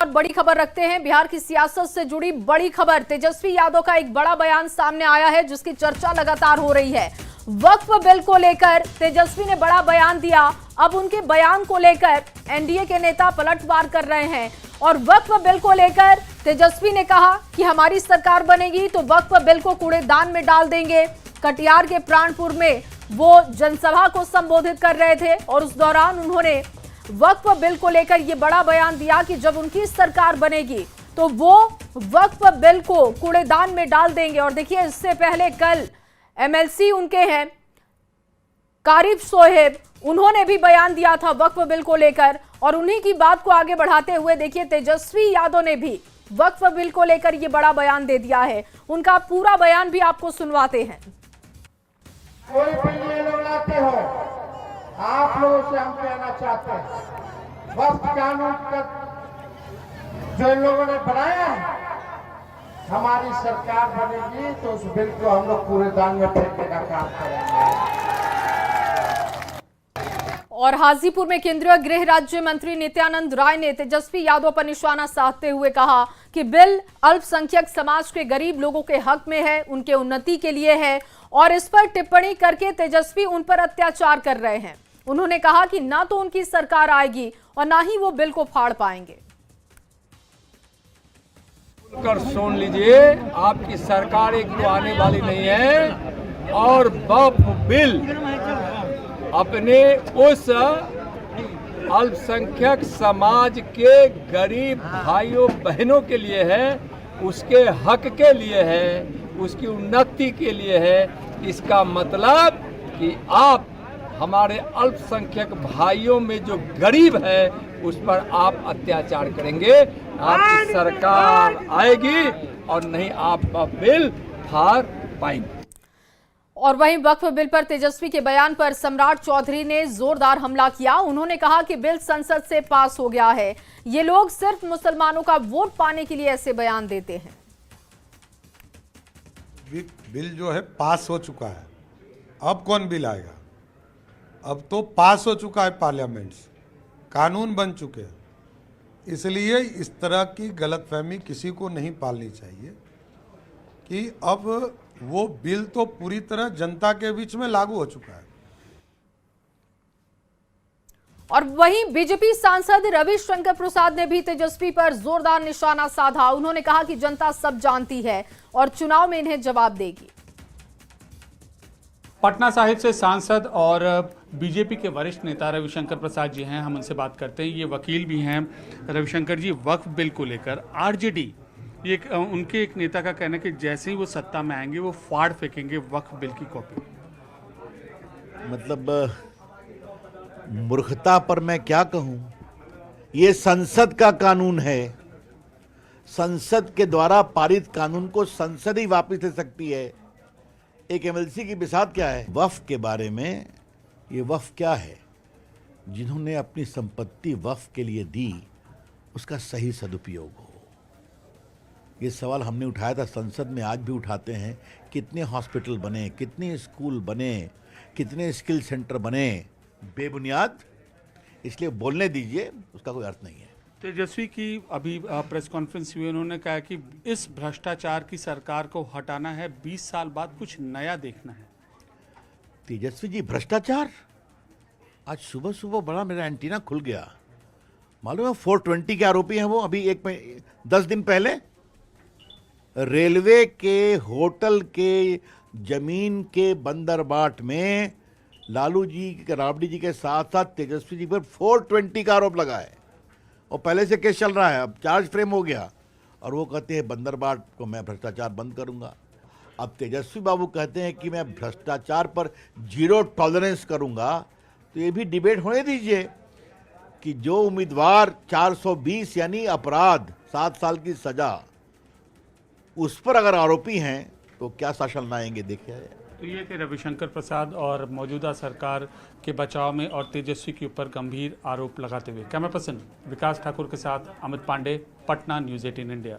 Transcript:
बाद बड़ी खबर रखते हैं। बिहार की सियासत से जुड़ी बड़ी खबर, तेजस्वी यादव का एक बड़ा बयान सामने आया है जिसकी चर्चा लगातार हो रही है। वक्फ बिल को लेकर तेजस्वी ने बड़ा बयान दिया। अब उनके बयान को लेकर एनडीए के नेता पलटवार कर रहे हैं और वक्फ बिल को लेकर तेजस्वी ने कहा कि हमारी सरकार बनेगी तो वक्फ बिल को कूड़ेदान में डाल देंगे। कटिहार के प्राणपुर में वो जनसभा को संबोधित कर रहे थे और उस दौरान उन्होंने वक्फ बिल को लेकर यह बड़ा बयान दिया कि जब उनकी सरकार बनेगी तो वो वक्फ बिल को कूड़ेदान में डाल देंगे। और देखिए, इससे पहले कल एमएलसी उनके हैं कारिफ सोहेब, उन्होंने भी बयान दिया था वक्फ बिल को लेकर और उन्हीं की बात को आगे बढ़ाते हुए देखिए तेजस्वी यादव ने भी वक्फ बिल को लेकर यह बड़ा बयान दे दिया है। उनका पूरा बयान भी आपको सुनवाते हैं। कोई बिल ये लोग लाते हो, आप लोगों से हम कहना चाहते हैं, वक्फ कानून का जो इन लोगों ने बनाया है, हमारी सरकार बनेगी तो उस बिल को हम लोग कूड़ेदान में फेंकने का काम करेंगे। और हाजीपुर में केंद्रीय गृह राज्य मंत्री नित्यानंद राय ने तेजस्वी यादव पर निशाना साधते हुए कहा कि बिल अल्पसंख्यक समाज के गरीब लोगों के हक में है, उनके उन्नति के लिए है और इस पर टिप्पणी करके तेजस्वी उन पर अत्याचार कर रहे हैं। उन्होंने कहा कि ना तो उनकी सरकार आएगी और ना ही वो बिल को फाड़ पाएंगे। कर सुन लीजिए, आपकी सरकार एक तो आने वाली नहीं है और वक्फ बिल अपने उस अल्पसंख्यक समाज के गरीब भाइयों बहनों के लिए है, उसके हक के लिए है, उसकी उन्नति के लिए है। इसका मतलब कि आप हमारे अल्पसंख्यक भाइयों में जो गरीब है उस पर आप अत्याचार करेंगे। आपकी सरकार आएगी और नहीं आपका बिल फाड़ पाएंगे। और वहीं वक्फ बिल पर तेजस्वी के बयान पर सम्राट चौधरी ने जोरदार हमला किया। उन्होंने कहा कि बिल संसद से पास हो गया है, ये लोग सिर्फ मुसलमानों का वोट पाने के लिए ऐसे बयान देते हैं। बिल जो है पास हो चुका है, अब कौन बिल आएगा? अब तो पास हो चुका है पार्लियामेंट से, कानून बन चुके हैं। इसलिए इस तरह की गलतफहमी किसी को नहीं पालनी चाहिए कि अब वो बिल तो पूरी तरह जनता के बीच में लागू हो चुका है। और वहीं बीजेपी सांसद रविशंकर प्रसाद ने भी तेजस्वी पर जोरदार निशाना साधा। उन्होंने कहा कि जनता सब जानती है और चुनाव में इन्हें जवाब देगी। पटना साहिब से सांसद और बीजेपी के वरिष्ठ नेता रविशंकर प्रसाद जी हैं, हम उनसे बात करते हैं। ये वकील भी हैं। रविशंकर जी, वक्फ बिल को लेकर आरजेडी, ये उनके एक नेता का कहना है कि जैसे ही वो सत्ता में आएंगे वो फाड़ फेंकेंगे वक्फ बिल की कॉपी। मतलब मूर्खता पर मैं क्या कहूं, ये संसद का कानून है। संसद के द्वारा पारित कानून को संसद ही वापस ले सकती है। एक एमएलसी की बिसात क्या है? वक्फ के बारे में, ये वक्फ क्या है? जिन्होंने अपनी संपत्ति वक्फ के लिए दी, उसका सही सदुपयोग हो। ये सवाल हमने उठाया था संसद में, आज भी उठाते हैं। कितने हॉस्पिटल बने, कितने स्कूल बने, कितने स्किल सेंटर बने, बेबुनियाद। इसलिए बोलने दीजिए, उसका कोई अर्थ नहीं है। तेजस्वी की अभी प्रेस कॉन्फ्रेंस हुई, उन्होंने कहा कि इस भ्रष्टाचार की सरकार को हटाना है, 20 साल बाद कुछ नया देखना है। तेजस्वी जी, भ्रष्टाचार? आज सुबह सुबह बड़ा मेरा एंटीना खुल गया। मालूम है 420 के आरोपी हैं वो। अभी 10 दिन पहले रेलवे के होटल के जमीन के बंदरबाट में लालू जी, राबड़ी जी के साथ साथ तेजस्वी जी पर 420 का आरोप लगा है और पहले से केस चल रहा है। अब चार्ज फ्रेम हो गया और वो कहते हैं बंदरबाट को मैं भ्रष्टाचार बंद करूंगा। अब तेजस्वी बाबू कहते हैं कि मैं भ्रष्टाचार पर 0 टॉलरेंस करूंगा। तो ये भी डिबेट होने दीजिए कि जो उम्मीदवार 420 यानी अपराध 7 साल की सजा, उस पर अगर आरोपी हैं तो क्या शासन लाएंगे, देखिए। तो ये थे रविशंकर प्रसाद और मौजूदा सरकार के बचाव में और तेजस्वी के ऊपर गंभीर आरोप लगाते हुए। कैमरा पर्सन विकास ठाकुर के साथ अमित पांडे, पटना, न्यूज़ 18 इंडिया।